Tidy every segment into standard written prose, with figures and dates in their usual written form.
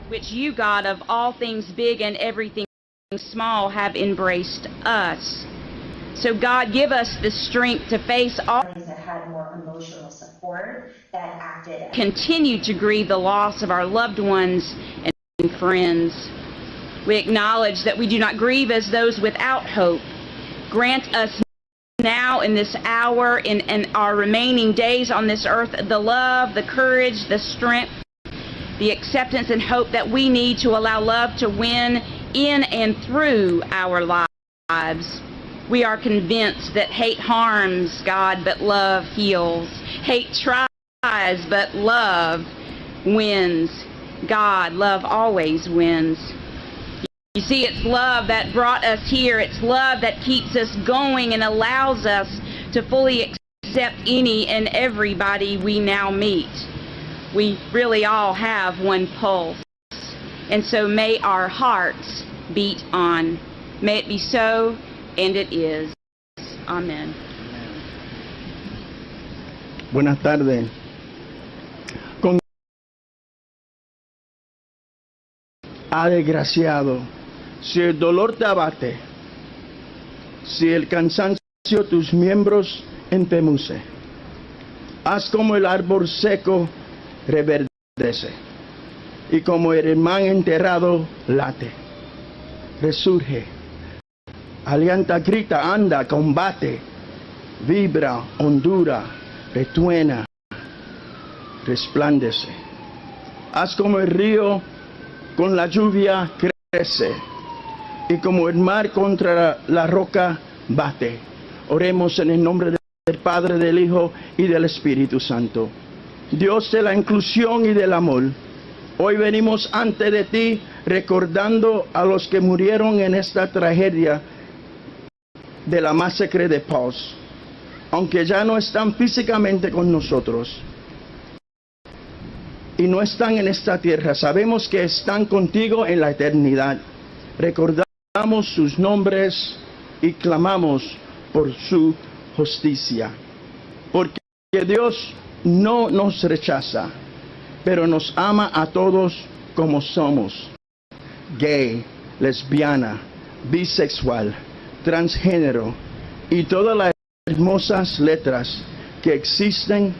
which you, God, of all things big and everything small, have embraced us. So God, give us the strength to face all that had more emotional support, that acted. Continue to grieve the loss of our loved ones and friends. We acknowledge that we do not grieve as those without hope. Grant us now in this hour, in our remaining days on this earth, the love, the courage, the strength, the acceptance and hope that we need to allow love to win in and through our lives. We are convinced that hate harms, God, but love heals. Hate tries, but love wins. God, love always wins. You see, it's love that brought us here. It's love that keeps us going and allows us to fully accept any and everybody we now meet. We really all have one pulse. And so may our hearts beat on. May it be so, and it is. Amen. Buenas tardes. Desgraciado, si el dolor te abate, si el cansancio tus miembros entemece, haz como el árbol seco reverdece, y como el hermano enterrado late, resurge, alienta, grita, anda, combate, vibra, hondura, retuena, resplandece. Haz como el río con la lluvia crece, y como el mar contra la roca bate. Oremos en el nombre del Padre, del Hijo y del Espíritu Santo. Dios de la inclusión y del amor, hoy venimos ante de ti recordando a los que murieron en esta tragedia de la masacre de Paus, aunque ya no están físicamente con nosotros y no están en esta tierra, sabemos que están contigo en la eternidad. Recordamos sus nombres y clamamos por su justicia, porque Dios no nos rechaza, pero nos ama a todos como somos: gay, lesbiana, bisexual, transgénero y todas las hermosas letras que existen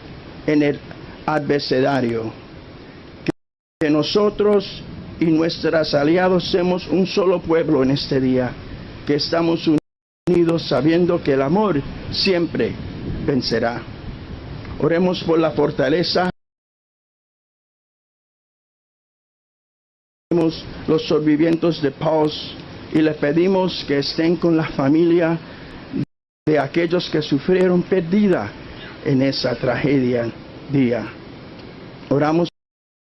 en el abecedario. Que nosotros y nuestros aliados seamos un solo pueblo en este día, que estamos unidos sabiendo que el amor siempre vencerá. Oremos por la fortaleza. Los sobrevivientes de Paus y le pedimos que estén con la familia de aquellos que sufrieron pérdida en esa tragedia día. Oramos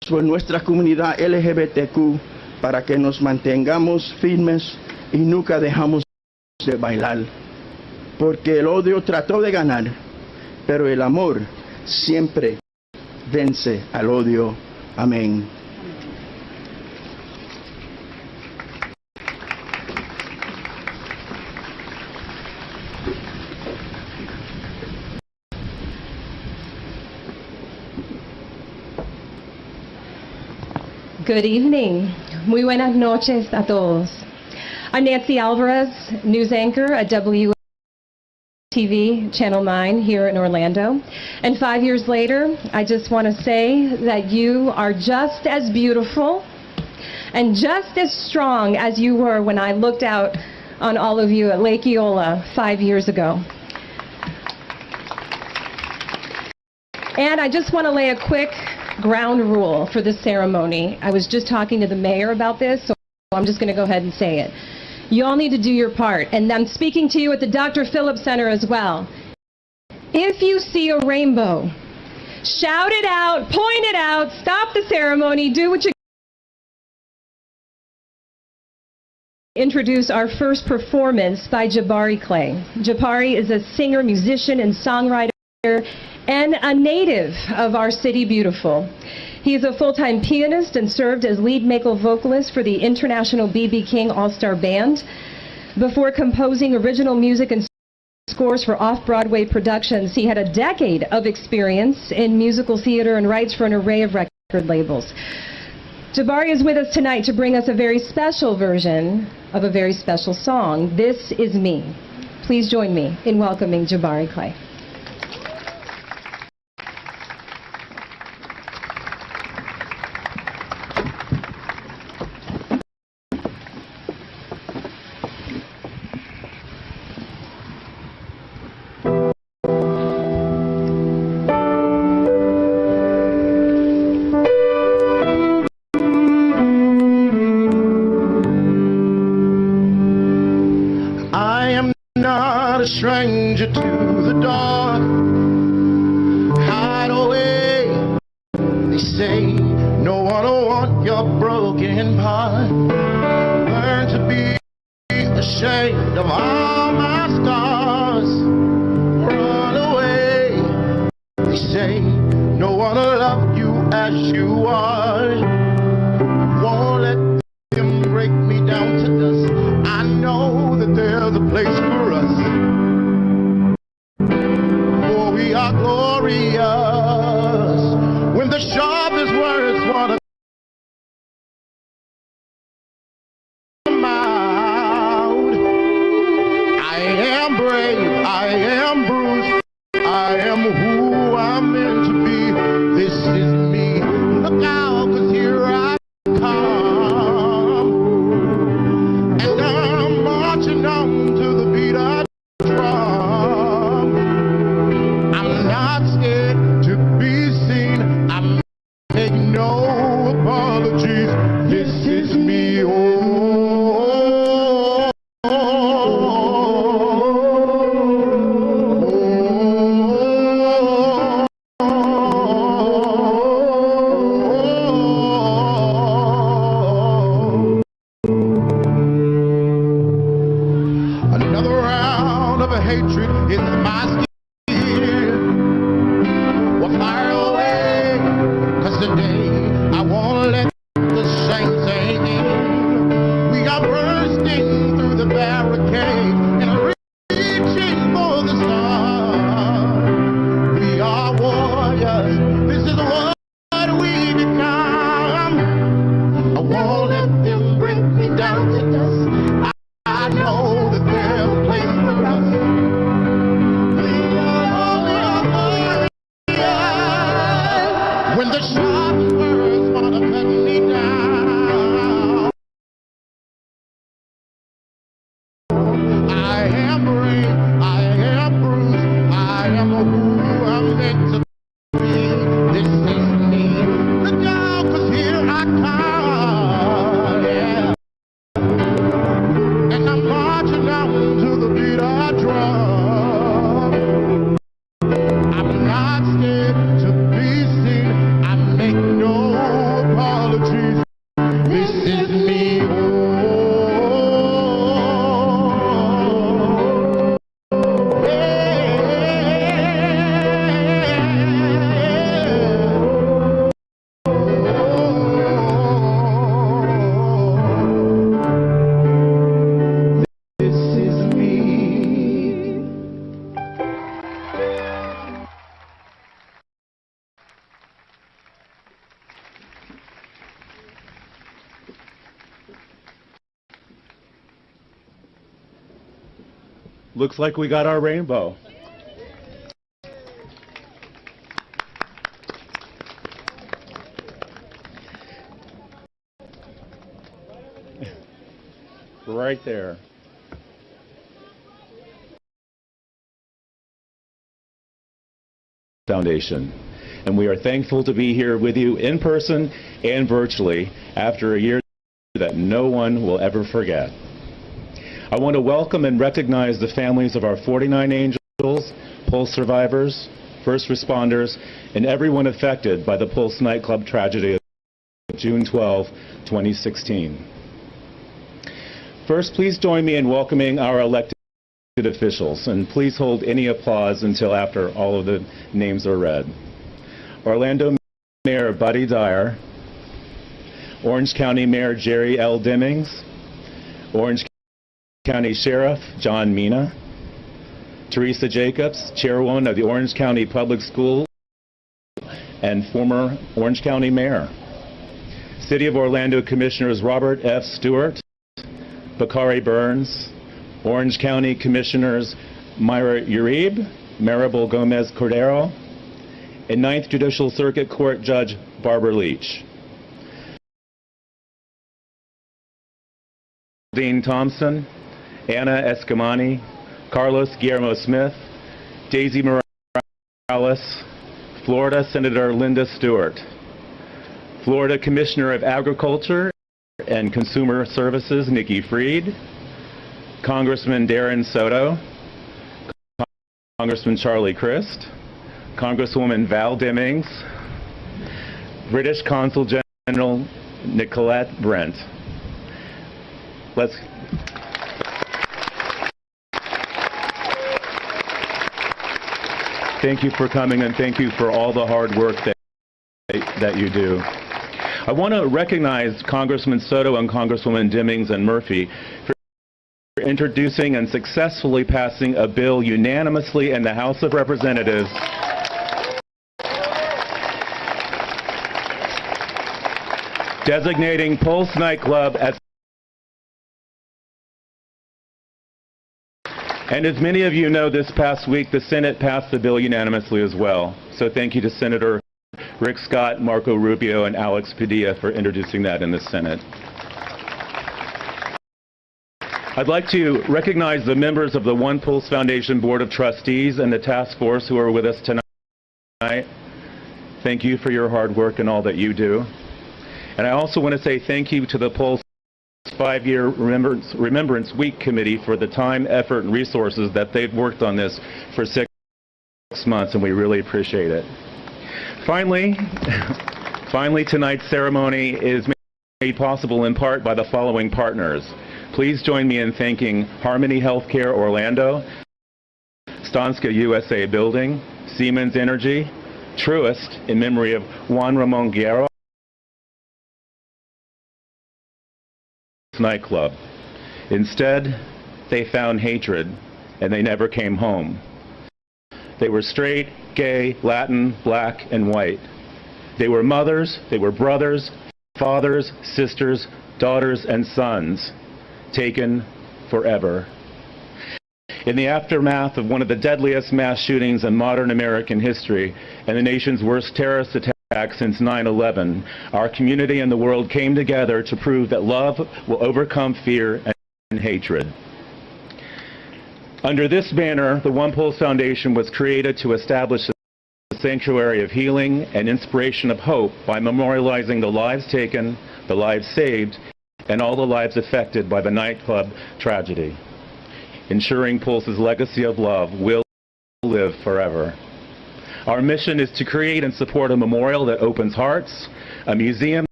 por nuestra comunidad LGBTQ para que nos mantengamos firmes y nunca dejamos de bailar, porque el odio trató de ganar, pero el amor siempre vence al odio. Amén. Good evening. Muy buenas noches a todos. I'm Nancy Alvarez, news anchor at WTV Channel 9 here in Orlando. And 5 years later, I just want to say that you are just as beautiful and just as strong as you were when I looked out on all of you at Lake Eola 5 years ago. And I just want to lay a quick ground rule for this ceremony. I was just talking to the mayor about this, so I'm just going to go ahead and say it. You all need to do your part, and I'm speaking to you at the Dr. Phillips Center as well. If you see a rainbow, shout it out, point it out, stop the ceremony, do what you introduce our first performance by Jabari Clay. Jabari is a singer, musician, and songwriter and a native of our city beautiful. He is a full-time pianist and served as lead male vocalist for the International B.B. King All-Star Band. Before composing original music and scores for off-Broadway productions, he had a decade of experience in musical theater and writes for an array of record labels. Jabari is with us tonight to bring us a very special version of a very special song, This Is Me. Please join me in welcoming Jabari Clay. I am not a stranger to the dark. Hide away. They say no one will want your broken part. Learn to be ashamed of all my scars. Run away. They say no one will love you as you are. Won't let them break me down to dust. I know that there's a place for us, for we are glorious. When the sharpest words want to come out, I am brave, I am bruised, I am who I'm meant to be. This is me. Look out, 'cause here I come, and I'm marching on to the beat of drum. I'm not scared to be seen. I make no apologies. This is me. Another round of hatred is my skin. Well, fire away, 'cause today I won't let the shame sink in. We are bursting through the barricade and reaching for the stars. We are warriors. This is what we become. I won't let them bring me down to dust. I know that there's a place for us. We are glorious. When the sharp words want to cut me down, I am brave, I am bruised, I am who I'm meant to be. This is me. Look out, 'cause here I come, yeah. And I'm marching out to the beat of drum. I'm not scared to be seen. I make no apologies. This is me. This is me. Looks like we got our rainbow. Right there. Foundation. And we are thankful to be here with you in person and virtually after a year that no one will ever forget. I want to welcome and recognize the families of our 49 angels, Pulse survivors, first responders, and everyone affected by the Pulse nightclub tragedy of June 12, 2016. First, please join me in welcoming our elected officials, and please hold any applause until after all of the names are read. Orlando Mayor Buddy Dyer, Orange County Mayor Jerry L. Dimmings, Orange County Sheriff John Mina, Teresa Jacobs, Chairwoman of the Orange County Public School and former Orange County Mayor, City of Orlando Commissioners Robert F. Stewart, Bakari Burns, Orange County Commissioners Myra Uribe, Maribel Gomez Cordero, and 9th Judicial Circuit Court Judge Barbara Leach. Dean Thompson, Anna Escamani, Carlos Guillermo Smith, Daisy Morales, Florida Senator Linda Stewart, Florida Commissioner of Agriculture and Consumer Services Nikki Fried, Congressman Darren Soto, Congressman Charlie Crist, Congresswoman Val Demings, British Consul General Nicolette Brent. Thank you for coming, and thank you for all the hard work that you do. I want to recognize Congressman Soto and Congresswoman Demings and Murphy for introducing and successfully passing a bill unanimously in the House of Representatives designating Pulse Nightclub as. And as many of you know, this past week the Senate passed the bill unanimously as well. So thank you to Senator Rick Scott, Marco Rubio, and Alex Padilla for introducing that in the Senate. I'd like to recognize the members of the One Pulse Foundation Board of Trustees and the task force who are with us tonight. Thank you for your hard work and all that you do. And I also want to say thank you to the Pulse 5-year Remembrance Week Committee for the time, effort, and resources that they've worked on this for 6 months, and we really appreciate it. Finally, tonight's ceremony is made possible in part by the following partners. Please join me in thanking Harmony Healthcare Orlando, Stanska USA Building, Siemens Energy, Truist in memory of Juan Ramon Guerrero, Nightclub. Instead, they found hatred, and they never came home. They were straight, gay, Latin, black, and white. They were mothers, they were brothers, fathers, sisters, daughters, and sons, taken forever. In the aftermath of one of the deadliest mass shootings in modern American history and the nation's worst terrorist attack since 9/11, our community and the world came together to prove that love will overcome fear and hatred. Under this banner, the One Pulse Foundation was created to establish a sanctuary of healing and inspiration of hope by memorializing the lives taken, the lives saved, and all the lives affected by the nightclub tragedy, ensuring Pulse's legacy of love will live forever. Our mission is to create and support a memorial that opens hearts, a museum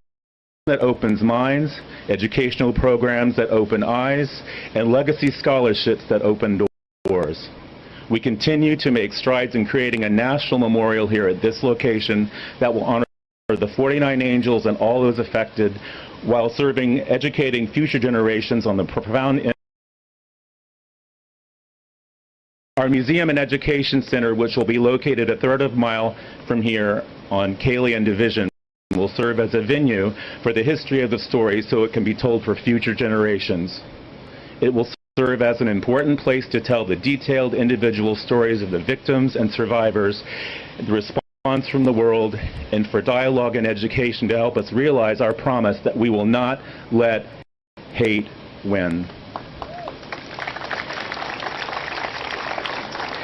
that opens minds, educational programs that open eyes, and legacy scholarships that open doors. We continue to make strides in creating a national memorial here at this location that will honor the 49 angels and all those affected, while educating future generations on the profound. Our Museum and Education Center, which will be located a third of a mile from here on Cayley and Division, will serve as a venue for the history of the story so it can be told for future generations. It will serve as an important place to tell the detailed individual stories of the victims and survivors, the response from the world, and for dialogue and education to help us realize our promise that we will not let hate win.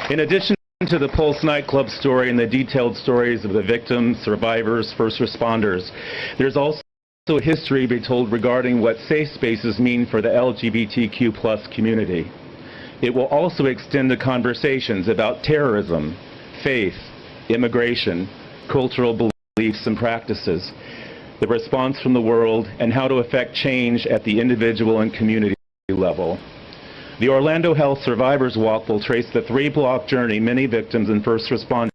In addition to the Pulse nightclub story and the detailed stories of the victims, survivors, first responders, there's also a history to be told regarding what safe spaces mean for the LGBTQ+ community. It will also extend to conversations about terrorism, faith, immigration, cultural beliefs and practices, the response from the world, and how to affect change at the individual and community level. The Orlando Health Survivors Walk will trace the 3-block journey many victims and first responders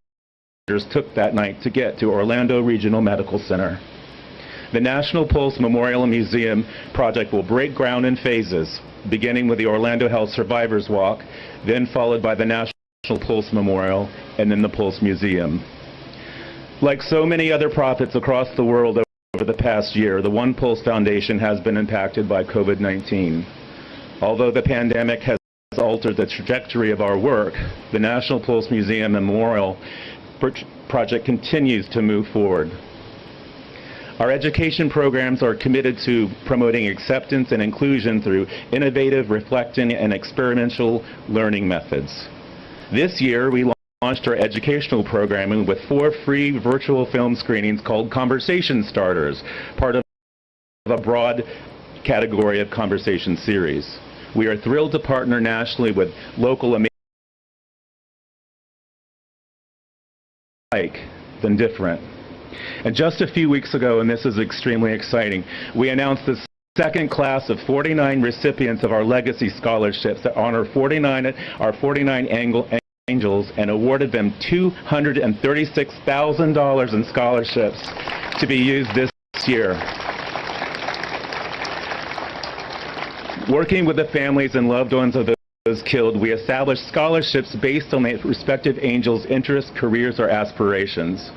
took that night to get to Orlando Regional Medical Center. The National Pulse Memorial and Museum project will break ground in phases, beginning with the Orlando Health Survivors Walk, then followed by the National Pulse Memorial, and then the Pulse Museum. Like so many other prophets across the world over over the past year, the One Pulse Foundation has been impacted by COVID-19. Although the pandemic has altered the trajectory of our work, the National Pulse Museum Memorial Project continues to move forward. Our education programs are committed to promoting acceptance and inclusion through innovative, reflecting, and experiential learning methods. This year, we launched our educational programming with 4 free virtual film screenings called Conversation Starters, part of a broad category of conversation series. We are thrilled to partner nationally with local alike than different. And just a few weeks ago, and this is extremely exciting, we announced the second class of 49 recipients of our legacy scholarships that honor our 49 angels and awarded them $236,000 in scholarships to be used this year. Working with the families and loved ones of those killed, we established scholarships based on the respective angels' interests, careers, or aspirations.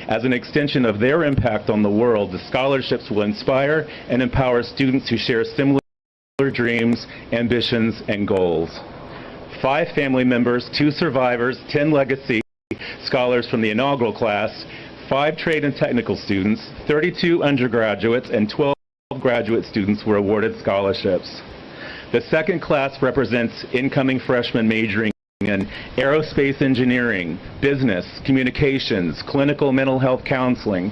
As an extension of their impact on the world, the scholarships will inspire and empower students who share similar dreams, ambitions, and goals. 5 family members, 2 survivors, 10 legacy scholars from the inaugural class, 5 trade and technical students, 32 undergraduates, and 12 graduate students were awarded scholarships. The second class represents incoming freshmen majoring in aerospace engineering, business, communications, clinical mental health counseling,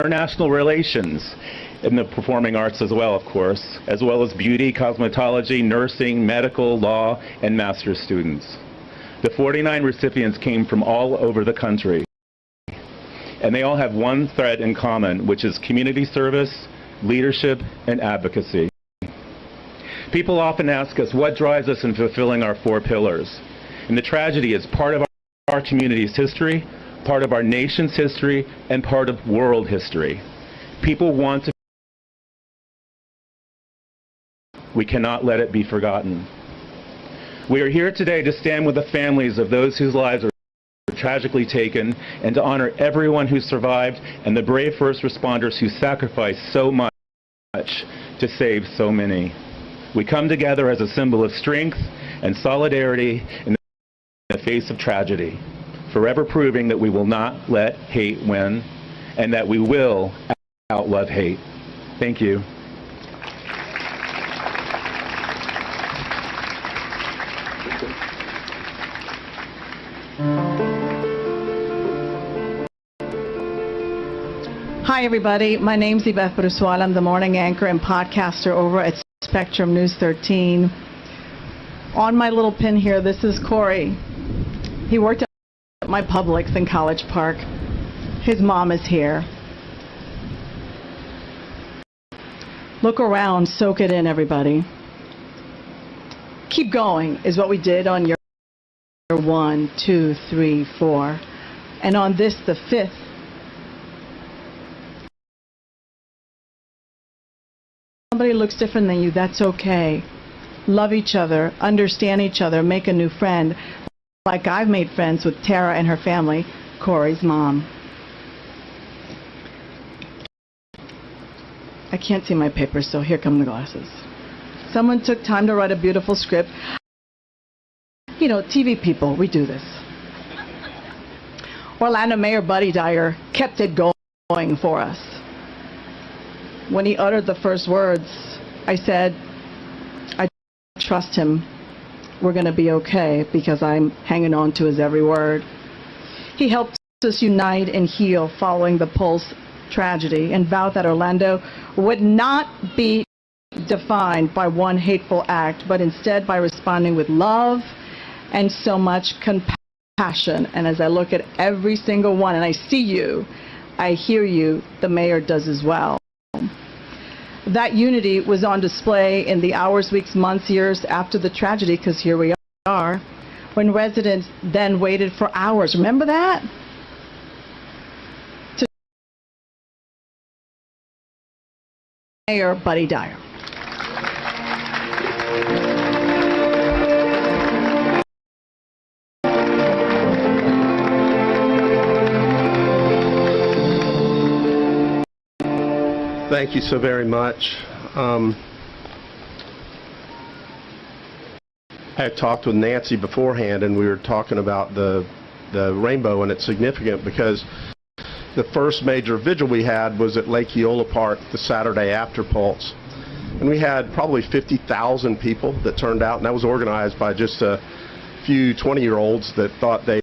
international relations, and the performing arts as well, of course, as well as beauty, cosmetology, nursing, medical, law, and master's students. The 49 recipients came from all over the country, and they all have one thread in common, which is community service, leadership, and advocacy. People often ask us what drives us in fulfilling our 4 pillars. And the tragedy is part of our community's history, part of our nation's history, and part of world history. People want to. We cannot let it be forgotten. We are here today to stand with the families of those whose lives are tragically taken and to honor everyone who survived and the brave first responders who sacrificed so much to save so many. We come together as a symbol of strength and solidarity in the face of tragedy, forever proving that we will not let hate win and that we will outlove hate. Thank you. Hi, everybody. My name's Yvette Brusual. I'm the morning anchor and podcaster over at Spectrum News 13. On my little pin here, this is Corey. He worked at my Publix in College Park. His mom is here. Look around, soak it in, everybody. Keep going is what we did on your 1, 2, 3, 4. And on this, the 5th. Somebody looks different than you, that's okay. Love each other, understand each other, make a new friend. Like I've made friends with Tara and her family, Corey's mom. I can't see my paper, so here come the glasses. Someone took time to write a beautiful script. You know, TV people, we do this. Orlando Mayor Buddy Dyer kept it going for us. When he uttered the first words, I said, I trust him. We're going to be okay because I'm hanging on to his every word. He helped us unite and heal following the Pulse tragedy and vowed that Orlando would not be defined by one hateful act, but instead by responding with love and so much compassion. And as I look at every single one and I see you, I hear you, the mayor does as well. That unity was on display in the hours, weeks, months, years after the tragedy, because here we are, when residents then waited for hours. Remember that? To Mayor Buddy Dyer. Thank you so very much. I had talked with Nancy beforehand, and we were talking about the rainbow, and it's significant because the first major vigil we had was at Lake Eola Park the Saturday after Pulse. And we had probably 50,000 people that turned out, and that was organized by just a few 20-year-olds that thought they'd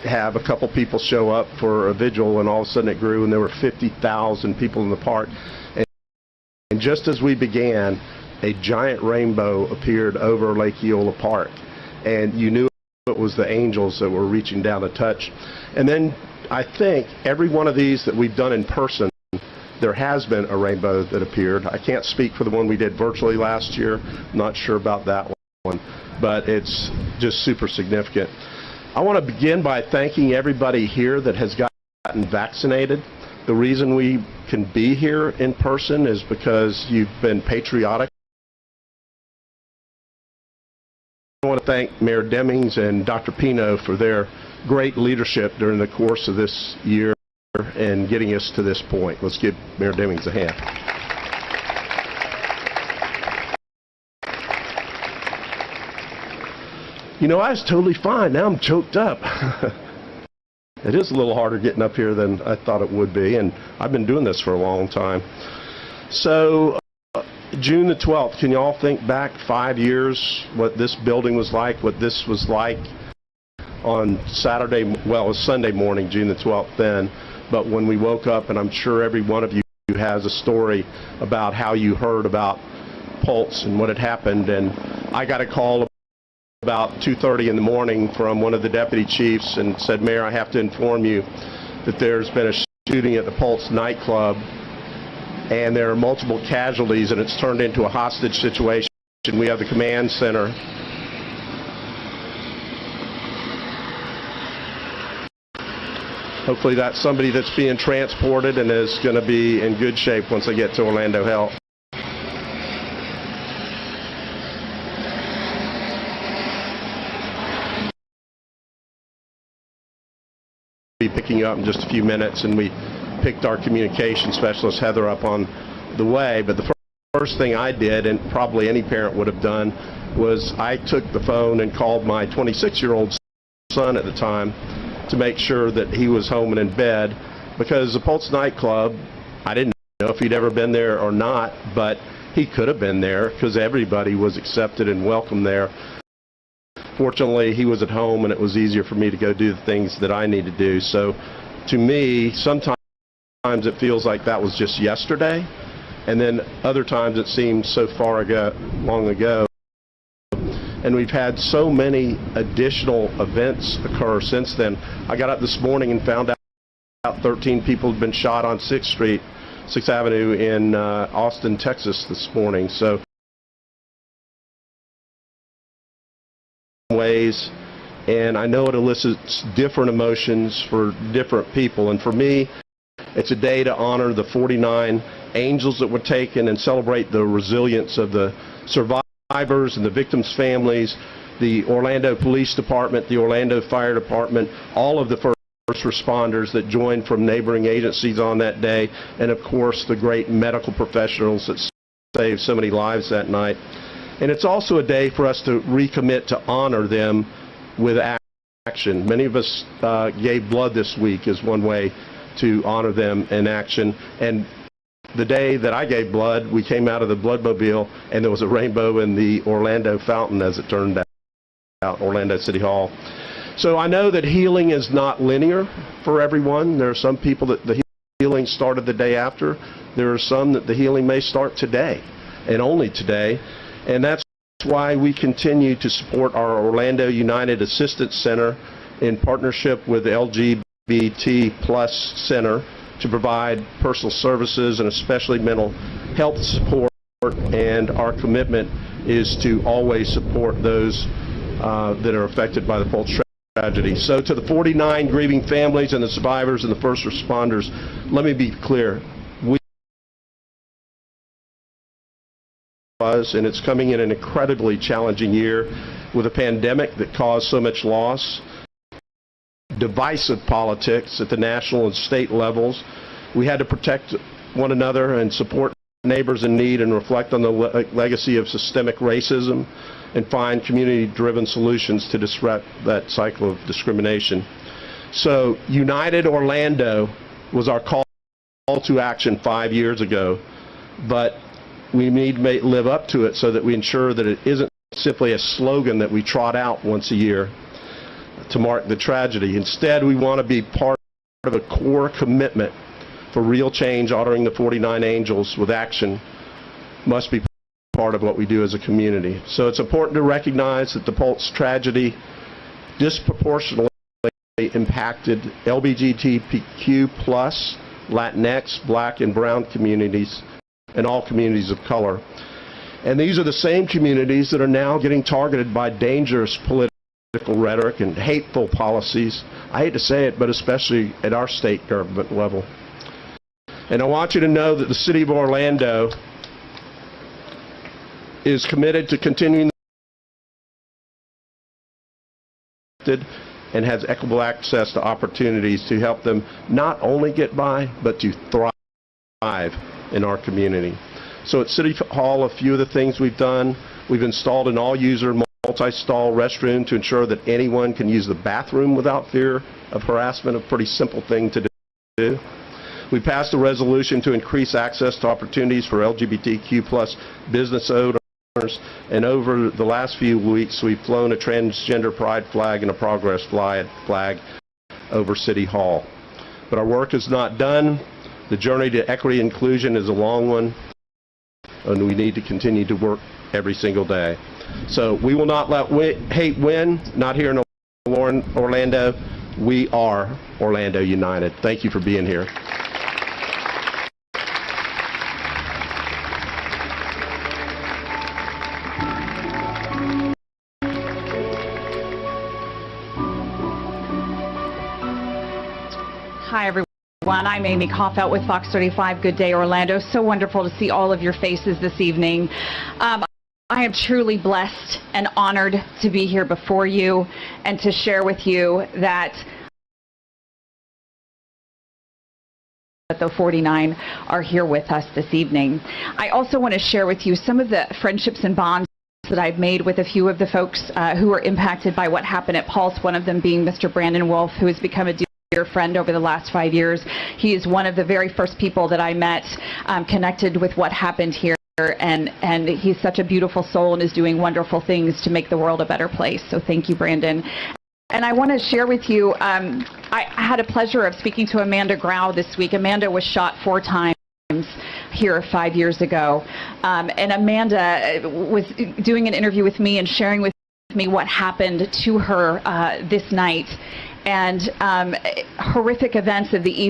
have a couple people show up for a vigil, and all of a sudden it grew, and there were 50,000 people in the park. And just as we began, a giant rainbow appeared over Lake Eola Park, and you knew it was the angels that were reaching down to touch. And then I think every one of these that we've done in person, there has been a rainbow that appeared. I can't speak for the one we did virtually last year. I'm not sure about that one, but it's just super significant. I want to begin by thanking everybody here that has gotten vaccinated. The reason we can be here in person is because you've been patriotic. I want to thank Mayor Demings and Dr. Pino for their great leadership during the course of this year and getting us to this point. Let's give Mayor Demings a hand. You know, I was totally fine. Now I'm choked up. It is a little harder getting up here than I thought it would be, and I've been doing this for a long time. So, June the 12th, can you all think back 5 years, what this building was like, what this was like on Saturday, well, it was Sunday morning, June the 12th then, but when we woke up, and I'm sure every one of you has a story about how you heard about Pulse and what had happened, and I got a call about 2:30 in the morning from one of the deputy chiefs and said, Mayor, I have to inform you that there's been a shooting at the Pulse nightclub, and there are multiple casualties, and it's turned into a hostage situation. We have the command center. Hopefully that's somebody that's being transported and is going to be in good shape once they get to Orlando Health. Be picking you up in just a few minutes, and we picked our communication specialist Heather up on the way. But the first thing I did, and probably any parent would have done, was I took the phone and called my 26-year-old son at the time to make sure that he was home and in bed, because the Pulse nightclub, I didn't know if he'd ever been there or not, but he could have been there because everybody was accepted and welcome there. Fortunately, he was at home, and it was easier for me to go do the things that I need to do. So to me, sometimes it feels like that was just yesterday, and then other times it seems so far ago, long ago. And we've had so many additional events occur since then. I got up this morning and found out 13 people had been shot on 6th Avenue in Austin, Texas this morning. So ways, and I know it elicits different emotions for different people, and for me it's a day to honor the 49 angels that were taken and celebrate the resilience of the survivors and the victims' families, the Orlando Police Department, the Orlando Fire Department, all of the first responders that joined from neighboring agencies on that day, and of course the great medical professionals that saved so many lives that night. And it's also a day for us to recommit to honor them with action. Many of us gave blood this week as one way to honor them in action. And the day that I gave blood, we came out of the bloodmobile, and there was a rainbow in the Orlando fountain, as it turned out, Orlando City Hall. So I know that healing is not linear for everyone. There are some people that the healing started the day after. There are some that the healing may start today, and only today. And that's why we continue to support our Orlando United Assistance Center in partnership with LGBT Plus Center to provide personal services and especially mental health support. And our commitment is to always support those that are affected by the Pulse tragedy. So to the 49 grieving families and the survivors and the first responders, let me be clear. And it's coming in an incredibly challenging year with a pandemic that caused so much loss, divisive politics at the national and state levels. We had to protect one another and support neighbors in need and reflect on the legacy of systemic racism and find community-driven solutions to disrupt that cycle of discrimination. So United Orlando was our call to action 5 years ago, but we need to live up to it so that we ensure that it isn't simply a slogan that we trot out once a year to mark the tragedy. Instead, we want to be part of a core commitment for real change. Honoring the 49 angels with action must be part of what we do as a community. So it's important to recognize that the Pulse tragedy disproportionately impacted LGBTQ+, Latinx, Black, and Brown communities, and all communities of color. And these are the same communities that are now getting targeted by dangerous political rhetoric and hateful policies. I hate to say it, but especially at our state government level. And I want you to know that the City of Orlando is committed to continuing and has equitable access to opportunities to help them not only get by, but to thrive in our community. So at City Hall, a few of the things we've done: we've installed an all-user multi-stall restroom to ensure that anyone can use the bathroom without fear of harassment, a pretty simple thing to do. We passed a resolution to increase access to opportunities for LGBTQ+ business owners, and over the last few weeks we've flown a transgender pride flag and a progress flag over City Hall. But our work is not done. The journey to equity and inclusion is a long one, and we need to continue to work every single day. So we will not let hate win, not here in Orlando. We are Orlando United. Thank you for being here. Hi, everyone. I'm Amy Koffout with Fox 35. Good day, Orlando. So wonderful to see all of your faces this evening. I am truly blessed and honored to be here before you and to share with you that the 49 are here with us this evening. I also want to share with you some of the friendships and bonds that I've made with a few of the folks who were impacted by what happened at Pulse, one of them being Mr. Brandon Wolf, who has become a dear friend over the last 5 years. He is one of the very first people that I met connected with what happened here, and he's such a beautiful soul and is doing wonderful things to make the world a better place. So thank you, Brandon. And I want to share with you, I had a pleasure of speaking to Amanda Grau this week. Amanda was shot 4 times here 5 years ago, and Amanda was doing an interview with me and sharing with me what happened to her this night, and horrific events of the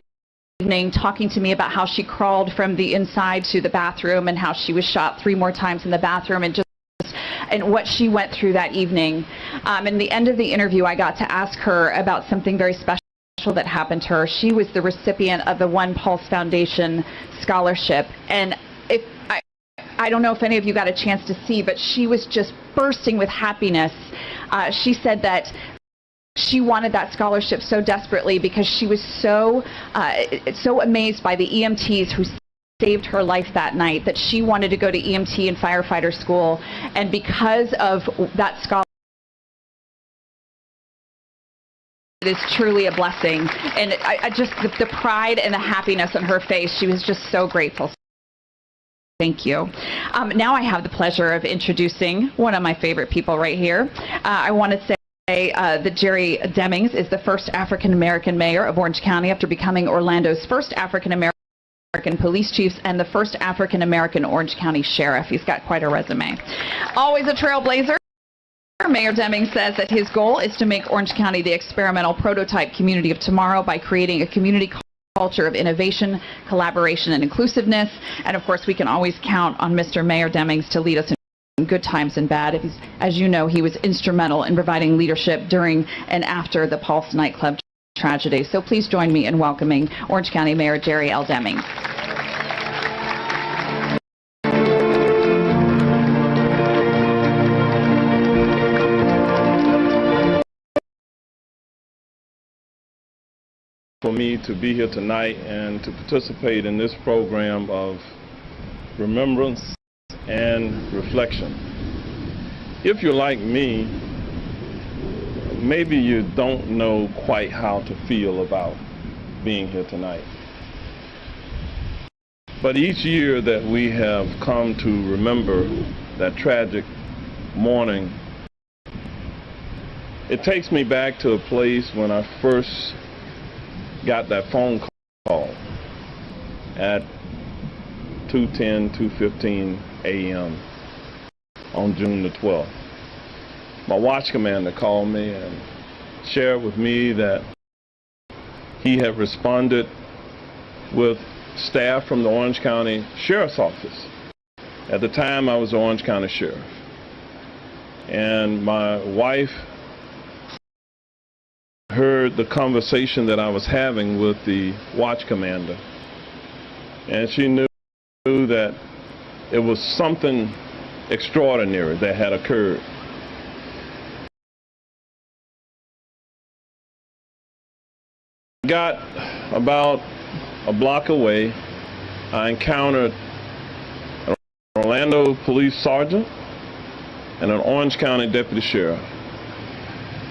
evening, talking to me about how she crawled from the inside to the bathroom and how she was shot 3 more times in the bathroom, and what she went through that evening. In the end of the interview, I got to ask her about something very special that happened to her. She was the recipient of the One Pulse Foundation scholarship, and I don't know if any of you got a chance to see, but she was just bursting with happiness. She said that she wanted that scholarship so desperately because she was so amazed by the EMTs who saved her life that night, that she wanted to go to EMT and firefighter school, and because of that scholarship, it is truly a blessing. And I just, the pride and the happiness on her face, she was just so grateful. Thank you. Now I have the pleasure of introducing one of my favorite people right here. I want to say that Jerry Demings is the first African-American mayor of Orange County after becoming Orlando's first African-American police chief and the first African-American Orange County sheriff. He's got quite a resume. Always a trailblazer, Mayor Demings says that his goal is to make Orange County the experimental prototype community of tomorrow by creating a community culture of innovation, collaboration, and inclusiveness. And of course, we can always count on Mr. Mayor Demings to lead us in good times and bad. As you know, he was instrumental in providing leadership during and after the Pulse Nightclub tragedy. So please join me in welcoming Orange County Mayor Jerry L. Demings. for me to be here tonight and to participate in this program of remembrance and reflection. If you're like me, maybe you don't know quite how to feel about being here tonight. But each year that we have come to remember that tragic morning, it takes me back to a place when I first got that phone call at 2:15 a.m. on June the 12th. My watch commander called me and shared with me that he had responded with staff from the Orange County Sheriff's Office. At the time, I was the Orange County Sheriff. And my wife heard the conversation that I was having with the watch commander. And she knew that it was something extraordinary that had occurred. Got about a block away, I encountered an Orlando police sergeant and an Orange County deputy sheriff.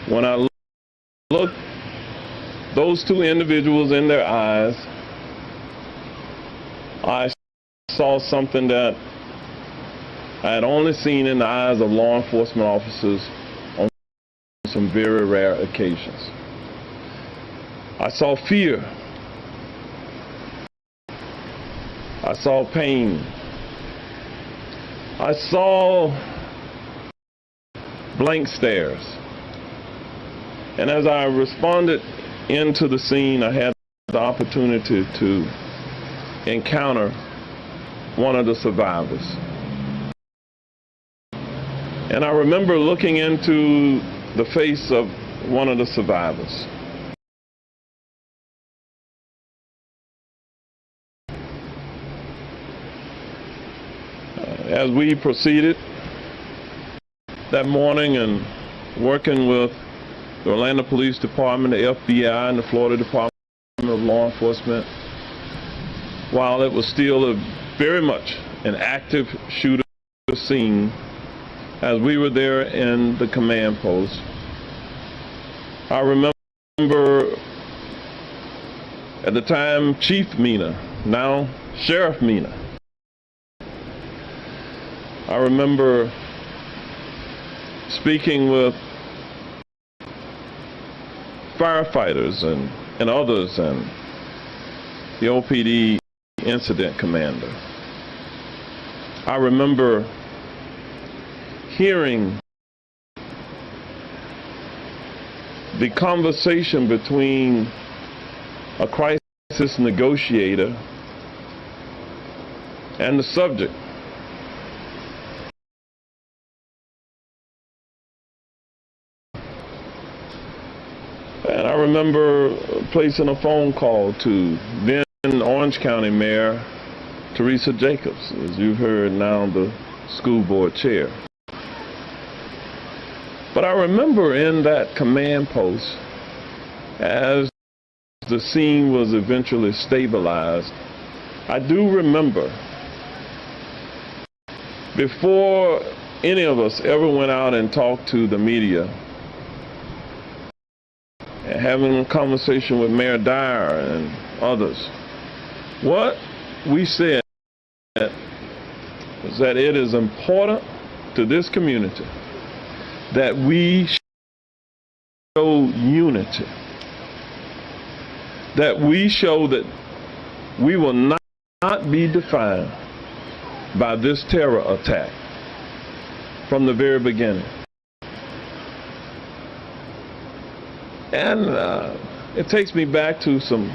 When I looked those two individuals in their eyes, I saw something that I had only seen in the eyes of law enforcement officers on some very rare occasions. I saw fear. I saw pain. I saw blank stares. And as I responded into the scene, I had the opportunity to encounter one of the survivors. And I remember looking into the face of one of the survivors. As we proceeded that morning and working with the Orlando Police Department, the FBI, and the Florida Department of Law Enforcement, while it was still very much an active shooter scene, as we were there in the command post, I remember at the time Chief Mina, now Sheriff Mina. I remember speaking with firefighters and others and the OPD incident commander. I remember hearing the conversation between a crisis negotiator and the subject. And I remember placing a phone call to then Orange County Mayor Teresa Jacobs, as you've heard now, the school board chair. But I remember in that command post, as the scene was eventually stabilized, I do remember, before any of us ever went out and talked to the media, and having a conversation with Mayor Dyer and others, what we said was that it is important to this community that we show unity, that we show that we will not be defined by this terror attack from the very beginning. And it takes me back to some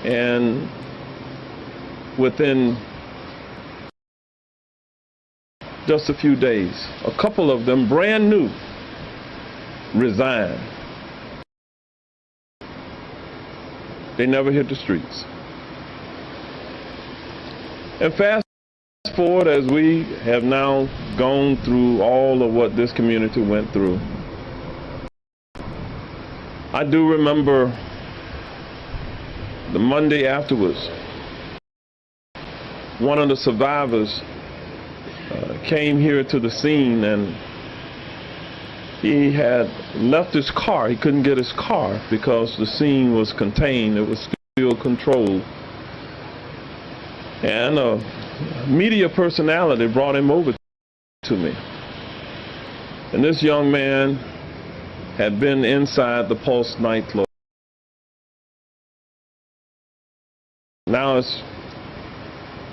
and within just a few days, a couple of them, brand new, resigned. They never hit the streets. And fast forward, as we have now gone through all of what this community went through, I do remember the Monday afterwards, one of the survivors came here to the scene, and he had left his car. He couldn't get his car because the scene was contained. It was still controlled. And a media personality brought him over to me. And this young man had been inside the Pulse nightclub. Now it's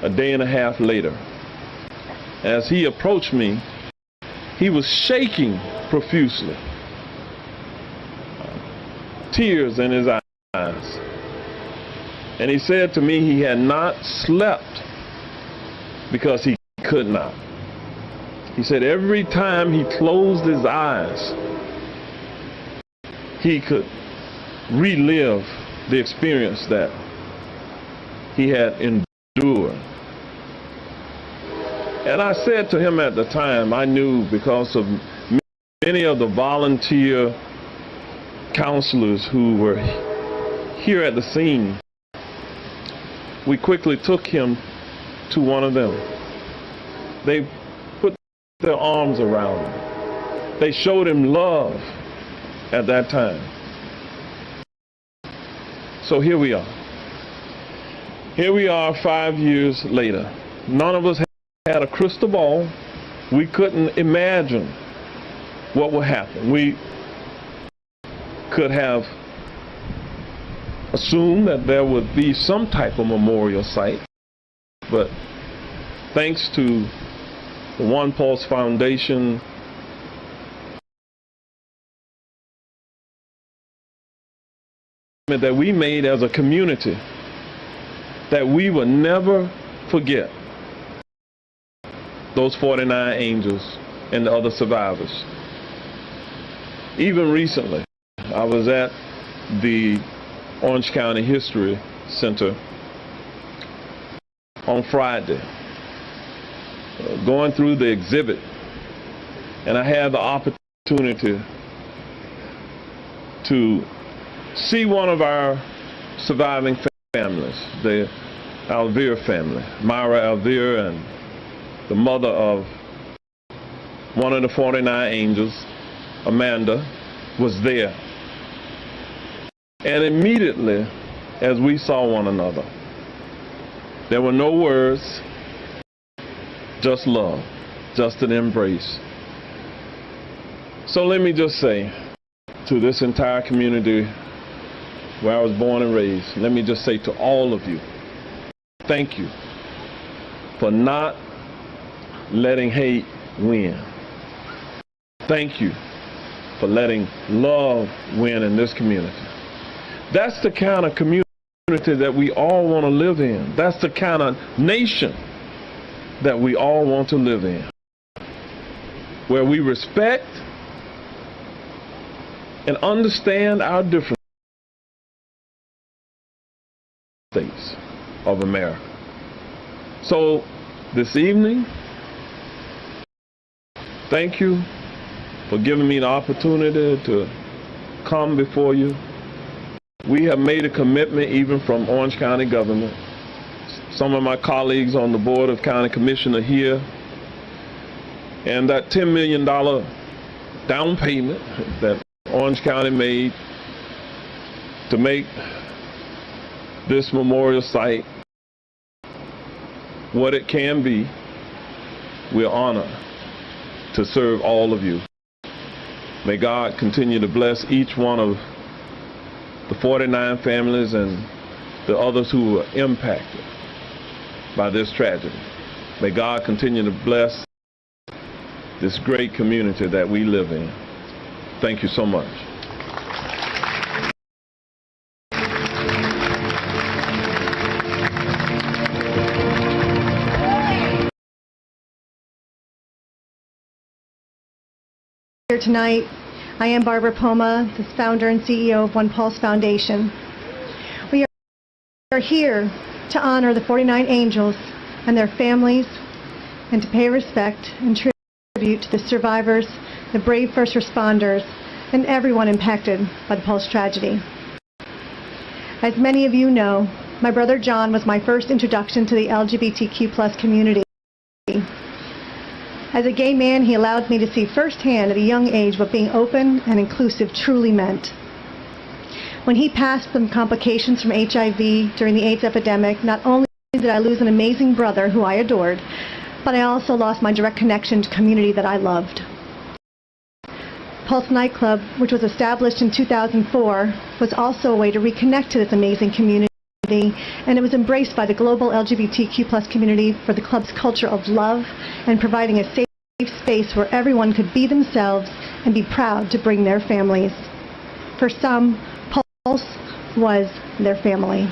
a day and a half later. As he approached me, he was shaking profusely, tears in his eyes. And he said to me he had not slept because he could not. He said every time he closed his eyes, he could relive the experience that he had endured. And I said to him at the time, I knew because of many of the volunteer counselors who were here at the scene, we quickly took him to one of them. They put their arms around him. They showed him love at that time. So here we are. Here we are 5 years later. None of us had a crystal ball. We couldn't imagine what would happen. We could have assumed that there would be some type of memorial site, but thanks to the One Pulse Foundation, that we made as a community, that we would never forget those 49 angels and the other survivors. Even recently, I was at the Orange County History Center on Friday, going through the exhibit, and I had the opportunity to see one of our surviving families, the Alvear family, Myra Alvear, and the mother of one of the 49 angels, Amanda, was there. And immediately, as we saw one another, there were no words, just love, just an embrace. So let me just say to this entire community where I was born and raised, let me just say to all of you, thank you for not letting hate win. Thank you for letting love win in this community. That's the kind of community that we all want to live in. That's the kind of nation that we all want to live in, where we respect and understand our different states of America. So this evening, thank you for giving me the opportunity to come before you. We have made a commitment even from Orange County government. Some of my colleagues on the Board of County Commissioner here, and that $10 million down payment that Orange County made to make this memorial site what it can be, we're honored to serve all of you. May God continue to bless each one of the 49 families and the others who were impacted by this tragedy. May God continue to bless this great community that we live in. Thank you so much. Here tonight, I am Barbara Poma, the founder and CEO of One Pulse Foundation. We are here to honor the 49 angels and their families, and to pay respect and tribute to the survivors, the brave first responders, and everyone impacted by the Pulse tragedy. As many of you know, my brother John was my first introduction to the LGBTQ+ community. As a gay man, he allowed me to see firsthand at a young age what being open and inclusive truly meant. When he passed from complications from HIV during the AIDS epidemic, not only did I lose an amazing brother who I adored, but I also lost my direct connection to community that I loved. Pulse Nightclub, which was established in 2004, was also a way to reconnect to this amazing community, and it was embraced by the global LGBTQ+ community for the club's culture of love and providing a safe space where everyone could be themselves and be proud to bring their families. For some, Pulse was their family.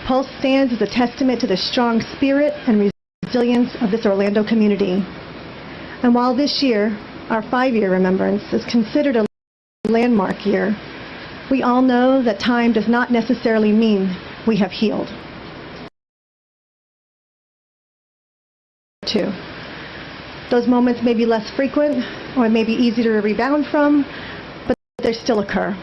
Pulse stands as a testament to the strong spirit and resilience of this Orlando community. And while this year, our 5-year Remembrance, is considered a landmark year, we all know that time does not necessarily mean we have healed. Those moments may be less frequent or may be easier to rebound from, but they still occur.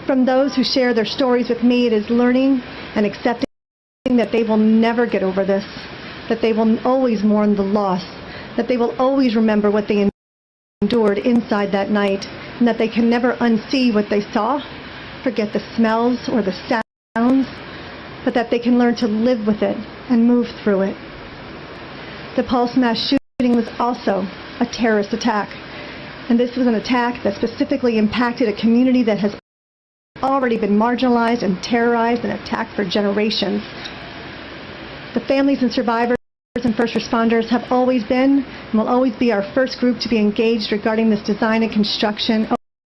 From those who share their stories with me, it is learning and accepting that they will never get over this, that they will always mourn the loss, that they will always remember what they endured inside that night, and that they can never unsee what they saw, forget the smells or the sounds, but that they can learn to live with it and move through it. The Pulse mass shooting was also a terrorist attack, and this was an attack that specifically impacted a community that has already been marginalized and terrorized and attacked for generations. The families and survivors and first responders have always been and will always be our first group to be engaged regarding this design and construction,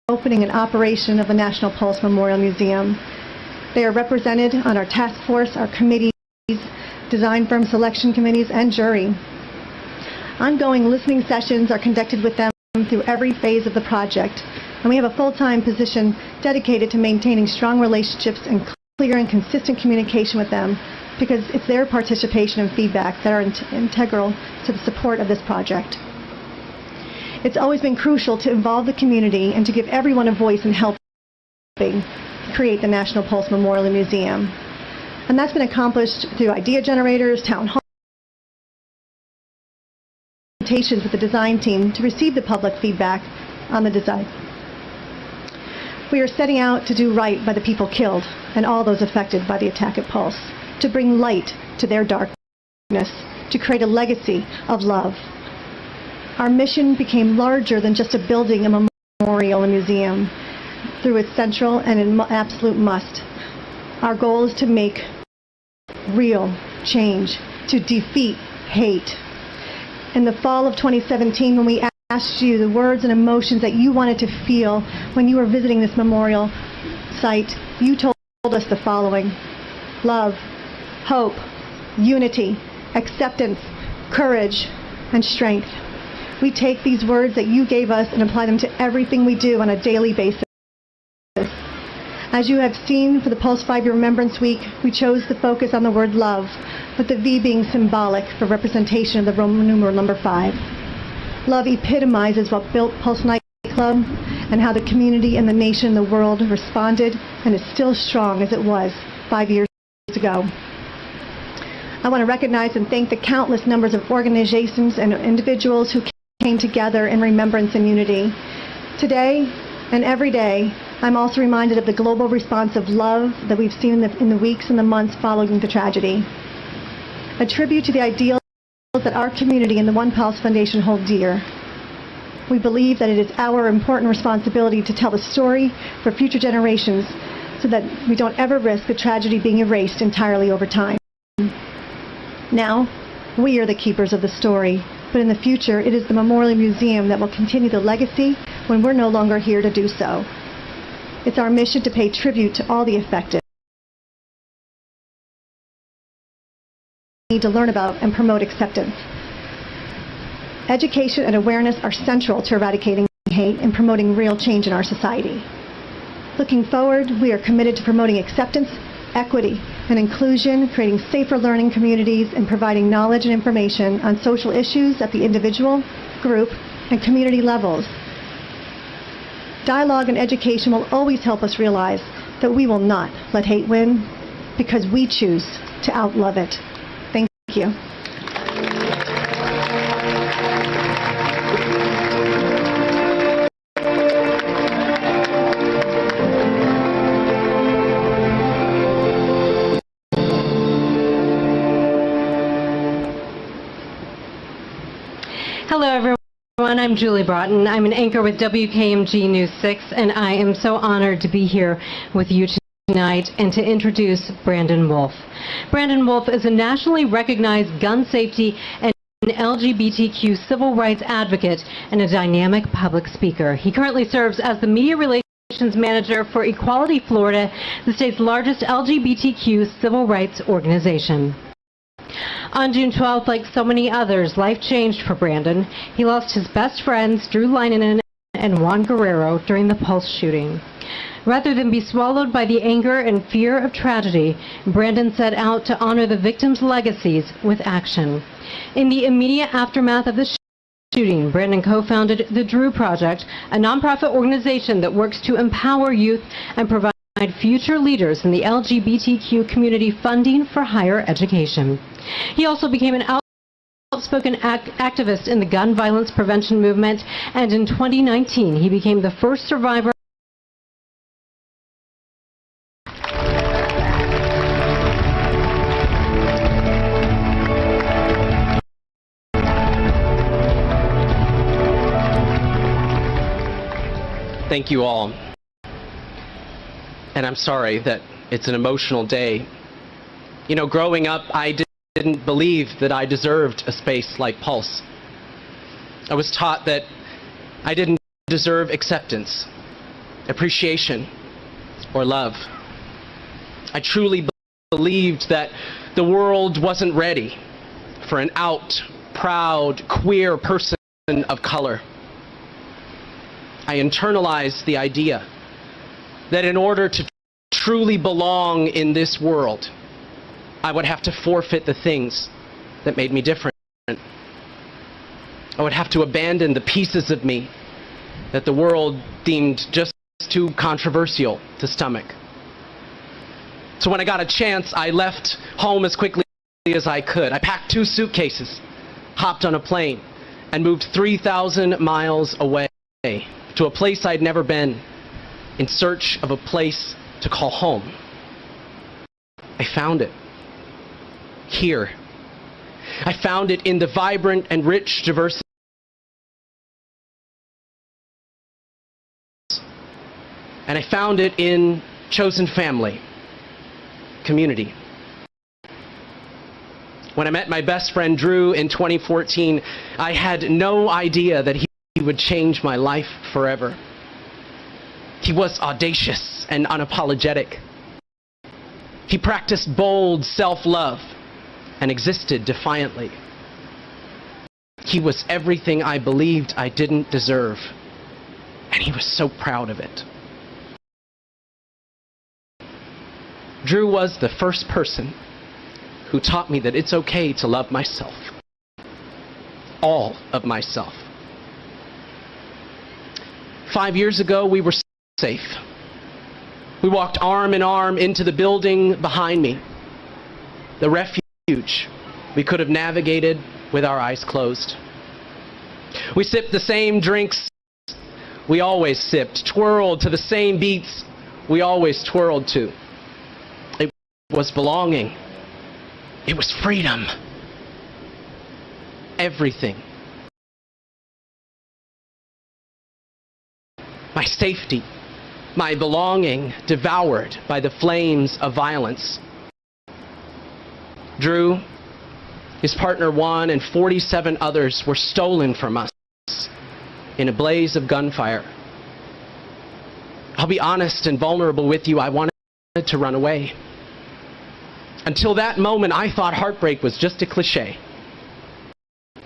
opening and operation of the National Pulse Memorial Museum. They are represented on our task force, our committees, design firm selection committees, and jury. Ongoing listening sessions are conducted with them through every phase of the project, and we have a full-time position dedicated to maintaining strong relationships and clear and consistent communication with them, because it's their participation and feedback that are integral to the support of this project. It's always been crucial to involve the community and to give everyone a voice in helping create the National Pulse Memorial Museum. And that's been accomplished through idea generators, town halls, presentations with the design team to receive the public feedback on the design. We are setting out to do right by the people killed and all those affected by the attack at Pulse, to bring light to their darkness, to create a legacy of love. Our mission became larger than just a building, a memorial, a museum. Through its central and an absolute must, our goal is to make real change, to defeat hate. In the fall of 2017, when we asked you the words and emotions that you wanted to feel when you were visiting this memorial site, you told us the following: love, hope, unity, acceptance, courage, and strength. We take these words that you gave us and apply them to everything we do on a daily basis. As you have seen for the Pulse 5-Year Remembrance Week, we chose to focus on the word love, with the V being symbolic for representation of the Roman numeral number 5. Love epitomizes what built Pulse Nightclub and how the community and the nation and the world responded and is still strong as it was 5 years ago. I want to recognize and thank the countless numbers of organizations and individuals who came together in remembrance and unity. Today and every day, I'm also reminded of the global response of love that we've seen in the weeks and the months following the tragedy. A tribute to the ideals that our community and the One Pulse Foundation hold dear. We believe that it is our important responsibility to tell the story for future generations so that we don't ever risk the tragedy being erased entirely over time. Now, we are the keepers of the story, but in the future, it is the Memorial Museum that will continue the legacy when we're no longer here to do so. It's our mission to pay tribute to all the affected. We need to learn about and promote acceptance. Education and awareness are central to eradicating hate and promoting real change in our society. Looking forward, we are committed to promoting acceptance, equity, and inclusion, creating safer learning communities, and providing knowledge and information on social issues at the individual, group, and community levels. Dialogue and education will always help us realize that we will not let hate win because we choose to outlove it. Thank you. Hello, everyone. I'm Julie Broughton. I'm an anchor with WKMG News 6, and I am so honored to be here with you tonight and to introduce Brandon Wolf. Brandon Wolf is a nationally recognized gun safety and LGBTQ civil rights advocate and a dynamic public speaker. He currently serves as the Media Relations Manager for Equality Florida, the state's largest LGBTQ civil rights organization. On June 12th, like so many others, life changed for Brandon. He lost his best friends, Drew Leinen and Juan Guerrero, during the Pulse shooting. Rather than be swallowed by the anger and fear of tragedy, Brandon set out to honor the victims' legacies with action. In the immediate aftermath of the shooting, Brandon co-founded the Drew Project, a nonprofit organization that works to empower youth and provide future leaders in the LGBTQ community funding for higher education. He also became an outspoken activist in the gun violence prevention movement, and in 2019 he became the first survivor Thank you all. And I'm sorry that it's an emotional day. You know, growing up, I didn't believe that I deserved a space like Pulse. I was taught that I didn't deserve acceptance, appreciation, or love. I truly believed that the world wasn't ready for an out, proud, queer person of color. I internalized the idea that in order to truly belong in this world, I would have to forfeit the things that made me different. I would have to abandon the pieces of me that the world deemed just too controversial to stomach. So when I got a chance, I left home as quickly as I could. I packed 2 suitcases, hopped on a plane, and moved 3,000 miles away to a place I'd never been, in search of a place to call home. I found it here. I found it in the vibrant and rich diversity. And I found it in chosen family, community. When I met my best friend Drew in 2014, I had no idea that he would change my life forever. He was audacious and unapologetic. He practiced bold self-love and existed defiantly. He was everything I believed I didn't deserve, and he was so proud of it. Drew was the first person who taught me that it's okay to love myself, all of myself. 5 years ago, we were safe. We walked arm in arm into the building behind me, the refuge we could have navigated with our eyes closed. We sipped the same drinks we always sipped, twirled to the same beats we always twirled to. It was belonging. It was freedom. Everything. My safety, my belonging devoured by the flames of violence. Drew, his partner Juan, and 47 others were stolen from us in a blaze of gunfire. I'll be honest and vulnerable with you, I wanted to run away. Until that moment, I thought heartbreak was just a cliche.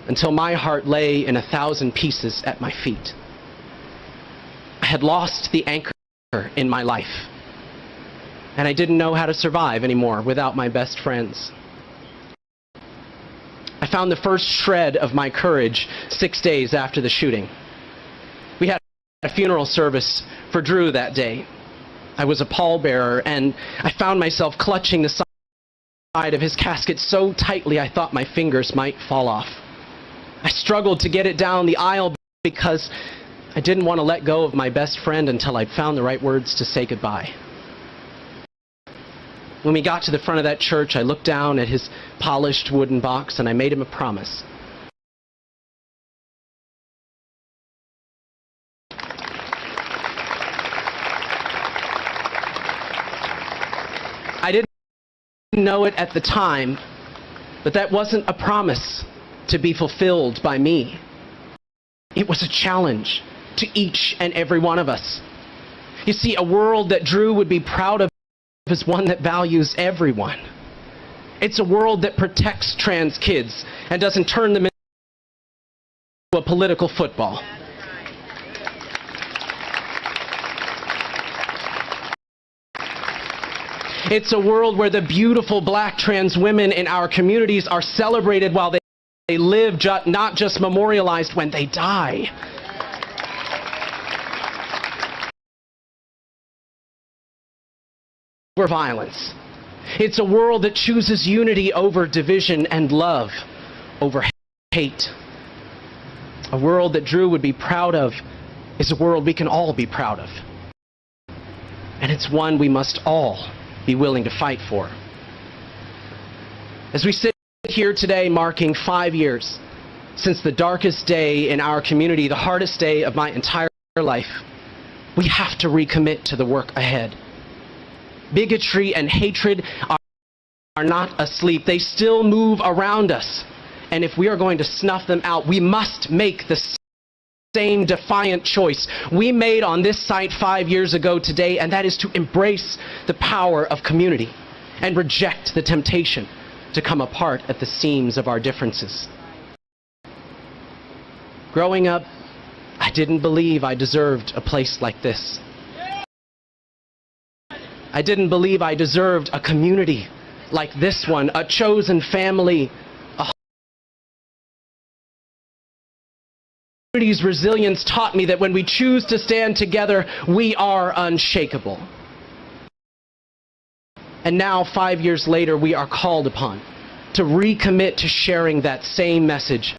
Until my heart lay in 1,000 pieces at my feet. I had lost the anchor in my life, and I didn't know how to survive anymore without my best friends. I found the first shred of my courage 6 days after the shooting. We had funeral service for Drew that day. I was a pallbearer, and I found myself clutching the side of his casket so tightly I thought my fingers might fall off. I struggled to get it down the aisle because I didn't want to let go of my best friend until I'd found the right words to say goodbye. When we got to the front of that church, I looked down at his polished wooden box and I made him a promise. I didn't know it at the time, but that wasn't a promise to be fulfilled by me. It was a challenge to each and every one of us. You see, a world that Drew would be proud of is one that values everyone. It's a world that protects trans kids and doesn't turn them into a political football. It's a world where the beautiful black trans women in our communities are celebrated while they live, not just memorialized when they die. Over violence. It's a world that chooses unity over division and love over hate. A world that Drew would be proud of is a world we can all be proud of. And it's one we must all be willing to fight for. As we sit here today marking 5 years since the darkest day in our community, the hardest day of my entire life, we have to recommit to the work ahead. Bigotry and hatred are not asleep. They still move around us. And if we are going to snuff them out, we must make the same defiant choice we made on this site 5 years ago today, and that is to embrace the power of community and reject the temptation to come apart at the seams of our differences. Growing up, I didn't believe I deserved a place like this. I didn't believe I deserved a community like this one, a chosen family. Community's resilience taught me that when we choose to stand together, we are unshakable. And now, 5 years later, we are called upon to recommit to sharing that same message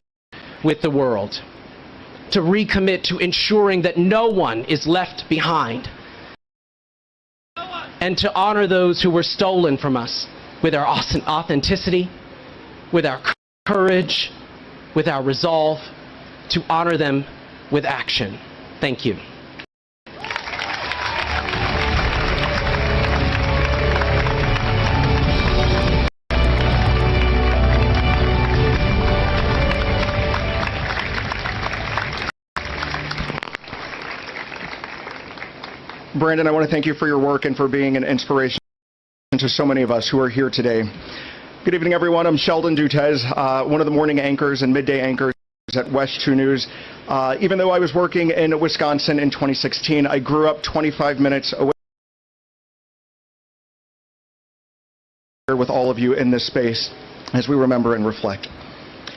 with the world, to recommit to ensuring that no one is left behind, and to honor those who were stolen from us with our authenticity, with our courage, with our resolve, to honor them with action. Thank you. Brandon, I want to thank you for your work and for being an inspiration to so many of us who are here today. Good evening, everyone. I'm Sheldon Dutez, one of the morning anchors and midday anchors at West 2 News. Even though I was working in Wisconsin in 2016, I grew up 25 minutes away with all of you in this space as we remember and reflect.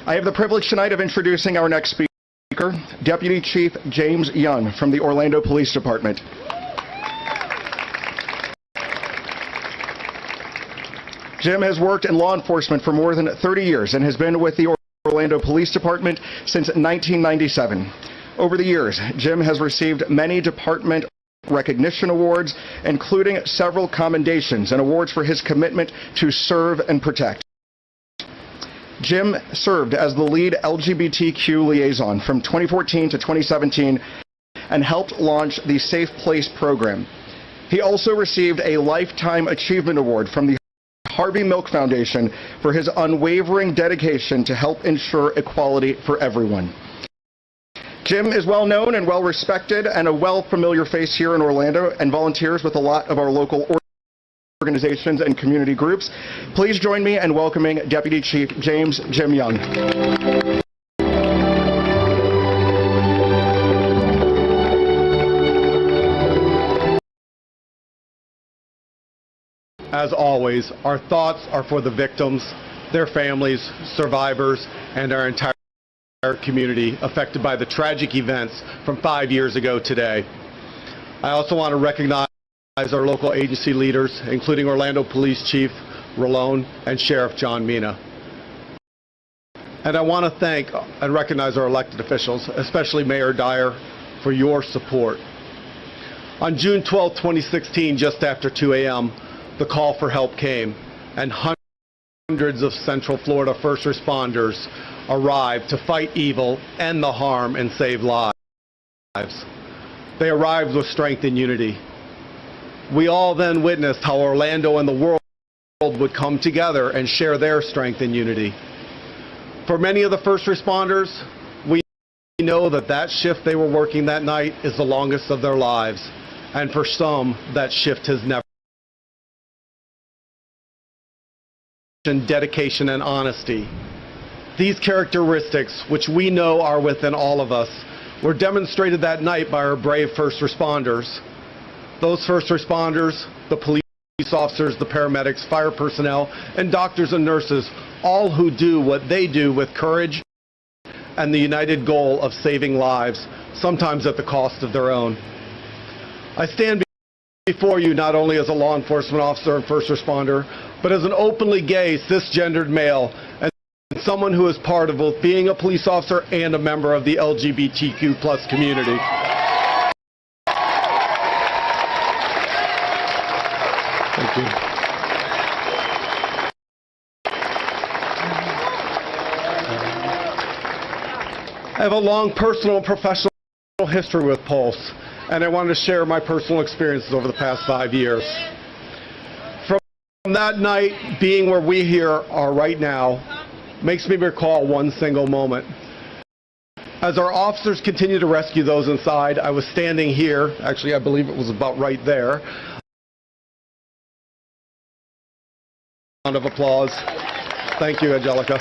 I have the privilege tonight of introducing our next speaker, Deputy Chief James Young from the Orlando Police Department. Jim has worked in law enforcement for more than 30 years and has been with the Orlando Police Department since 1997. Over the years, Jim has received many department recognition awards, including several commendations and awards for his commitment to serve and protect. Jim served as the lead LGBTQ liaison from 2014 to 2017 and helped launch the Safe Place program. He also received a Lifetime Achievement Award from the Harvey Milk Foundation for his unwavering dedication to help ensure equality for everyone. Jim is well known and well respected and a well familiar face here in Orlando and volunteers with a lot of our local organizations and community groups. Please join me in welcoming Deputy Chief James Jim Young. As always, our thoughts are for the victims, their families, survivors, and our entire community affected by the tragic events from 5 years ago today. I also want to recognize our local agency leaders, including Orlando Police Chief Rolone and Sheriff John Mina. And I want to thank and recognize our elected officials, especially Mayor Dyer, for your support. On June 12, 2016, just after 2 a.m., the call for help came, and hundreds of Central Florida first responders arrived to fight evil, end the harm, and save lives. They arrived with strength and unity. We all then witnessed how Orlando and the world would come together and share their strength and unity. For many of the first responders, we know that that shift they were working that night is the longest of their lives. And for some, that shift has never. Dedication and honesty. These characteristics, which we know are within all of us, were demonstrated that night by our brave first responders. Those first responders, the police officers, the paramedics, fire personnel, and doctors and nurses, all who do what they do with courage and the united goal of saving lives, sometimes at the cost of their own. I stand before you not only as a law enforcement officer and first responder, but as an openly gay, cisgendered male, and someone who is part of both being a police officer and a member of the LGBTQ+ community. Thank you. I have a long personal and professional history with Pulse, and I wanted to share my personal experiences over the past 5 years. From that night, being where we here are right now, makes me recall one single moment. As our officers continue to rescue those inside, I was standing here, actually I believe it was about right there. Round of applause. Thank you, Angelica.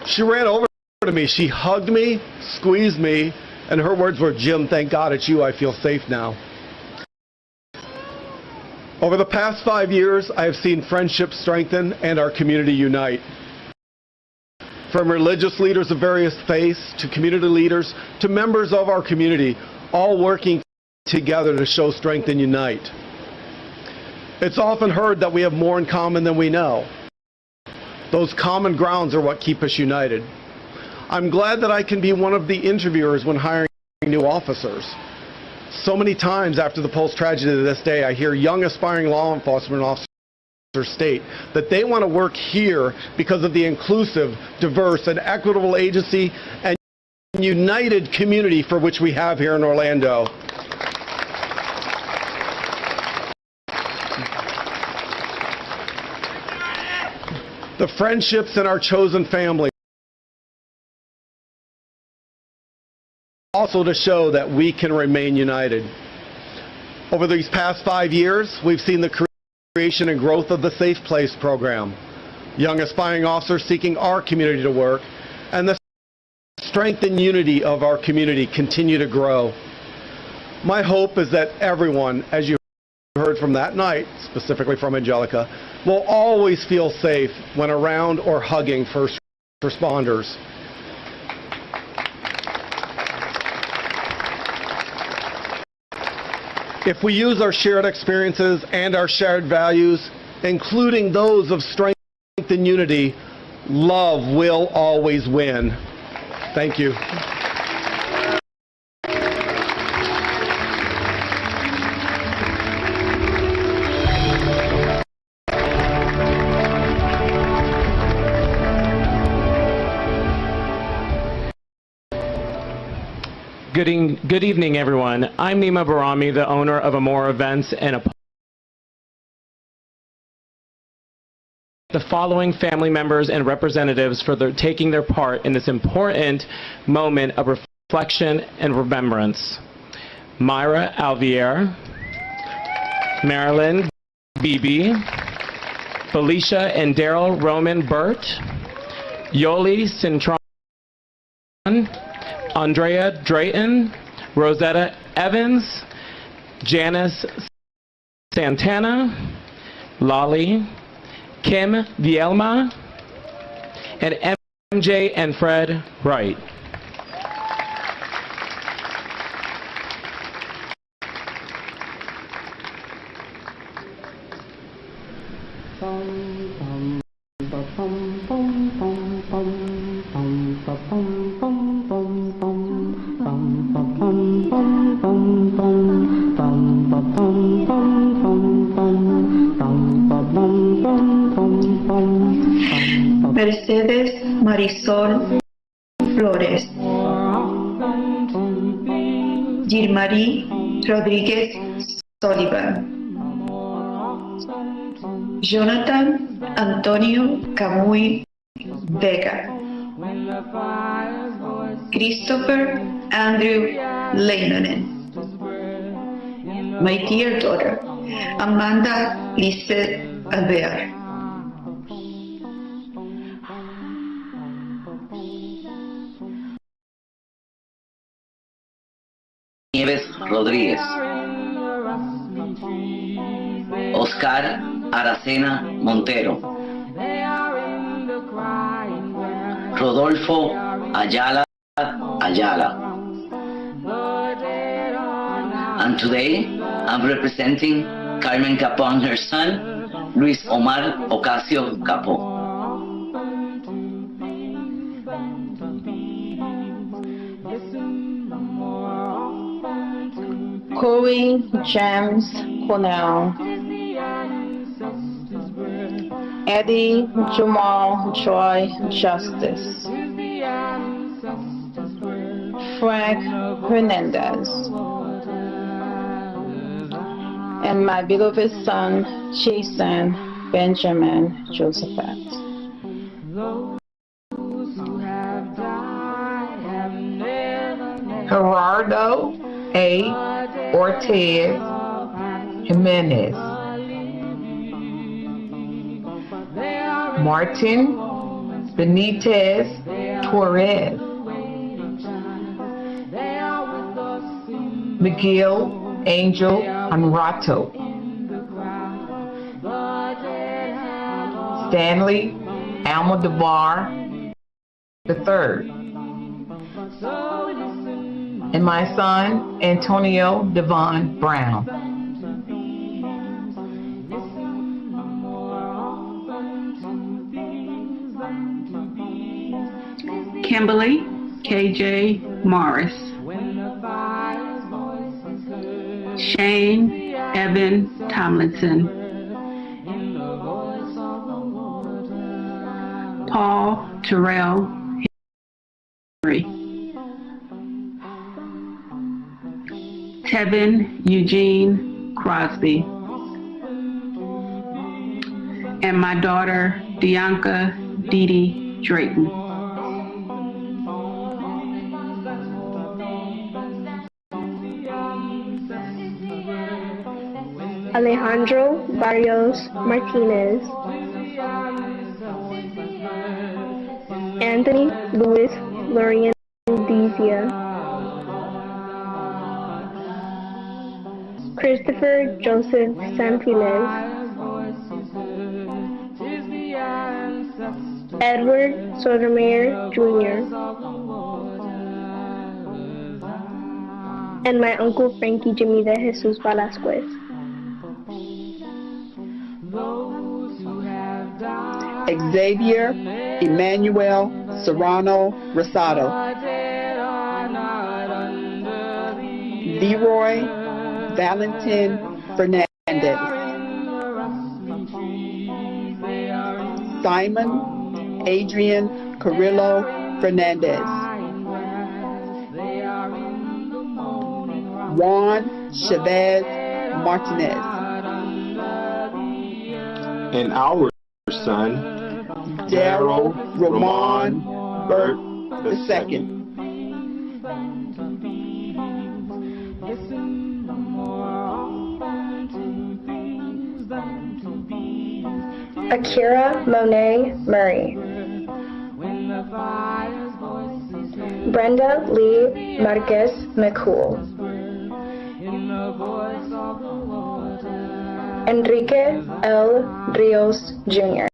She ran over to me, she hugged me, squeezed me, and her words were, "Jim, thank God it's you, I feel safe now." Over the past 5 years, I have seen friendships strengthen and our community unite. From religious leaders of various faiths to community leaders to members of our community, all working together to show strength and unite. It's often heard that we have more in common than we know. Those common grounds are what keep us united. I'm glad that I can be one of the interviewers when hiring new officers. So many times after the Pulse tragedy to this day, I hear young aspiring law enforcement officers state that they want to work here because of the inclusive, diverse, and equitable agency and united community for which we have here in Orlando. The friendships in our chosen family also to show that we can remain united. Over these past 5 years, we've seen the creation and growth of the Safe Place program, young aspiring officers seeking our community to work, and the strength and unity of our community continue to grow. My hope is that everyone, as you heard from that night, specifically from Angelica, will always feel safe when around or hugging first responders. If we use our shared experiences and our shared values, including those of strength and unity, love will always win. Thank you. Good evening, everyone. I'm Nima Barami, the owner of Amore Events and the following family members and representatives for taking their part in this important moment of reflection and remembrance. Myra Alvier, Marilyn Beebe, Felicia and Daryl Roman Burt, Yoli Cintron, Andrea Drayton, Rosetta Evans, Janice Santana, Lolly, Kim Vielma, and MJ and Fred Wright. Mercedes Marisol Flores. Gilmarie Rodríguez Sullivan. Jonathan Antonio Camuy Vega. Christopher Andrew Leinonen. My dear daughter, Amanda Lisette Albert. Nieves Rodríguez. Oscar Aracena Montero. Rodolfo Ayala Ayala. And today I'm representing Carmen Capó and her son, Luis Omar Ocasio Capó. Corey James Cornell. Eddie Jamal Joy Justice. Frank Hernandez. And my beloved son, Jason Benjamin Josephat. Gerardo A. Ortiz Jimenez. Martin Benitez Torres. Miguel Angel Anrato. Stanley Almodovar III. And my son, Antonio Devon Brown. Kimberly KJ Morris. Shane Evan Tomlinson. Paul Terrell Henry. Tevin Eugene Crosby. And my daughter, Dianca Dee Drayton. Alejandro Barrios Martinez. Anthony Luis Lorian Dezia. Christopher Joseph Santilez. Edward Sotomayor Jr. And my uncle Frankie Jimmy de Jesus Velasquez. Xavier Emmanuel Serrano Rosado. Leroy Valentin Fernandez. Simon Adrian Carrillo Fernandez. Juan Chavez Martinez. And our son, Daryl Roman Burt II. Akira Monet Murray. Brenda Lee Marquez McCool. Enrique L. Rios Jr.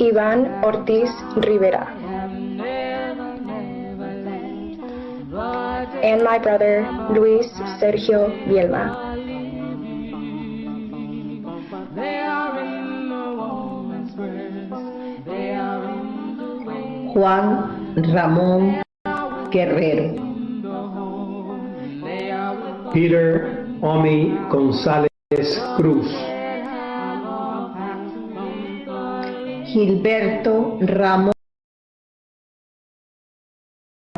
Iván Ortiz Rivera. And my brother, Luis Sergio Bielma. Juan Ramón Guerrero. Peter Omi González Cruz. Gilberto Ramón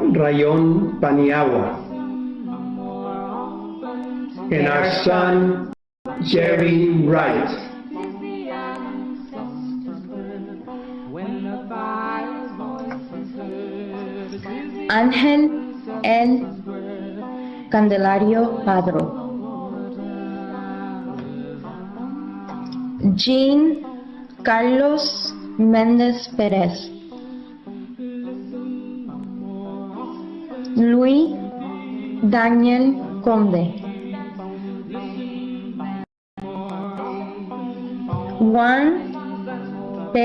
Rayón Paniagua. And our son, Jerry Wright. Ángel El Candelario Padro. Jean Carlos Méndez Pérez. Luis Daniel Conde. Juan P.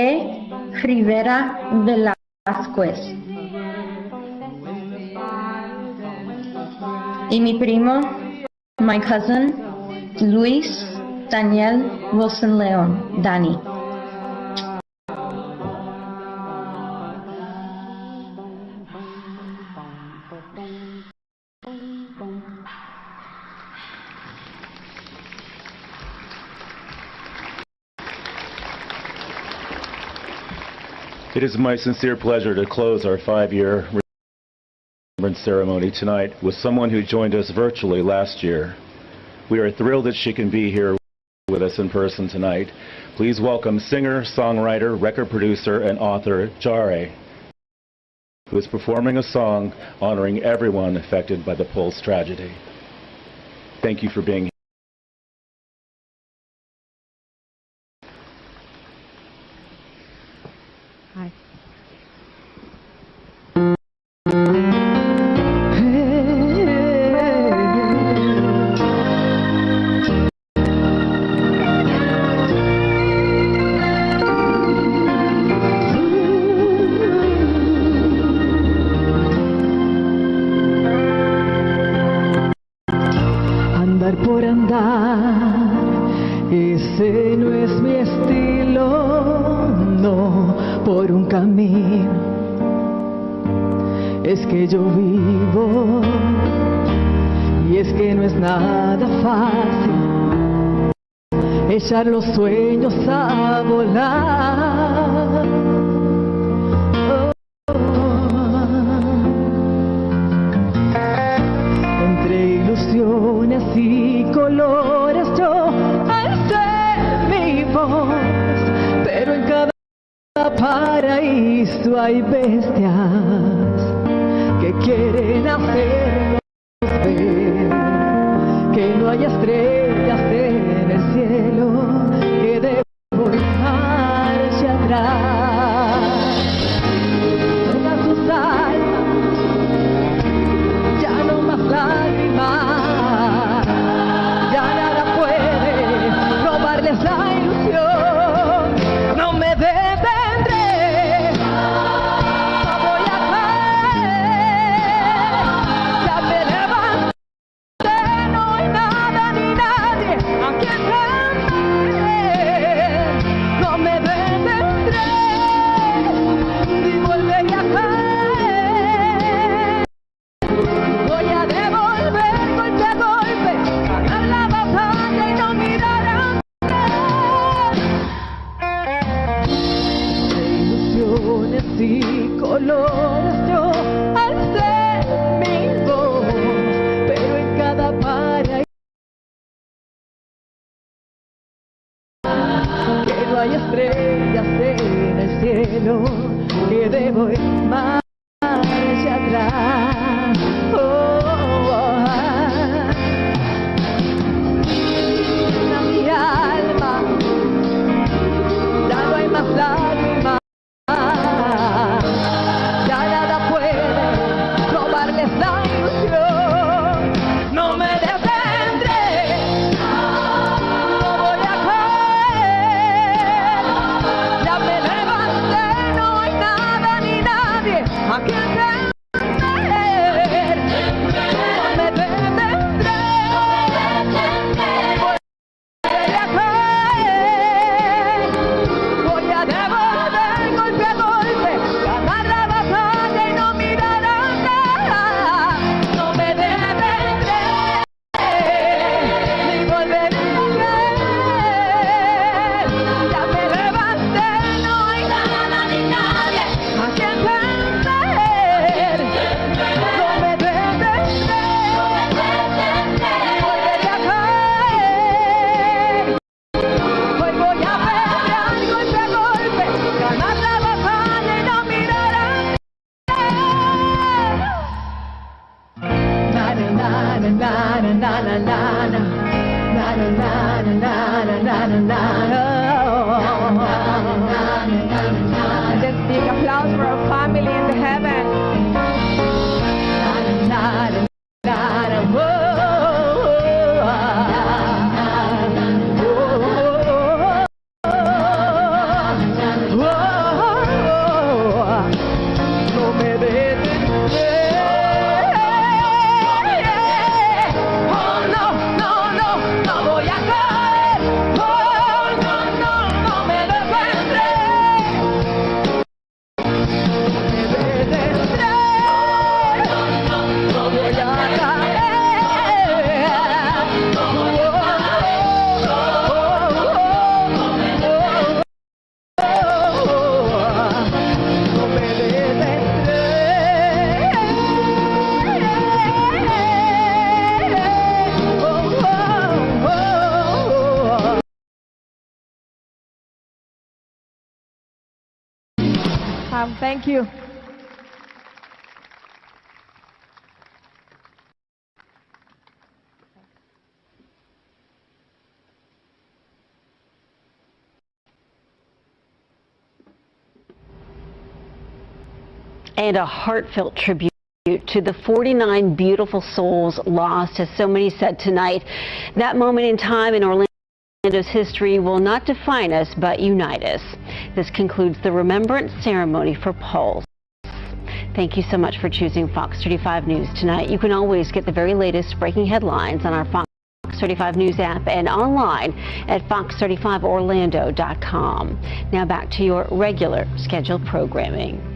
Rivera Velázquez. Y mi primo, my cousin, Luis Daniel Wilson León, Dani. It is my sincere pleasure to close our 5-year Remembrance ceremony tonight with someone who joined us virtually last year. We are thrilled that she can be here with us in person tonight. Please welcome singer, songwriter, record producer, and author Jare, who is performing a song honoring everyone affected by the Pulse tragedy. Thank you for being here. Hi. Andar por andar, ese no es mi estilo, no, por un camino es que yo vivo, y es que no es nada fácil echar los sueños a volar. Entre ilusiones y colores yo alcé mi voz, pero en cada paraíso hay bestias que quieren hacernos ver que no hay estrellas en el cielo, que debo marcha atrás. Tengan sus almas, ya no más lágrimas, ya nada puede robarles la ilusión. No me detendré, no voy a Let's big applause for our family in the heaven. Thank you. And a heartfelt tribute to the 49 beautiful souls lost, as so many said tonight. That moment in time in Orlando's history will not define us, but unite us. This concludes the Remembrance ceremony for Pulse. Thank you so much for choosing Fox 35 News tonight. You can always get the very latest breaking headlines on our Fox 35 News app and online at fox35orlando.com. Now back to your regular scheduled programming.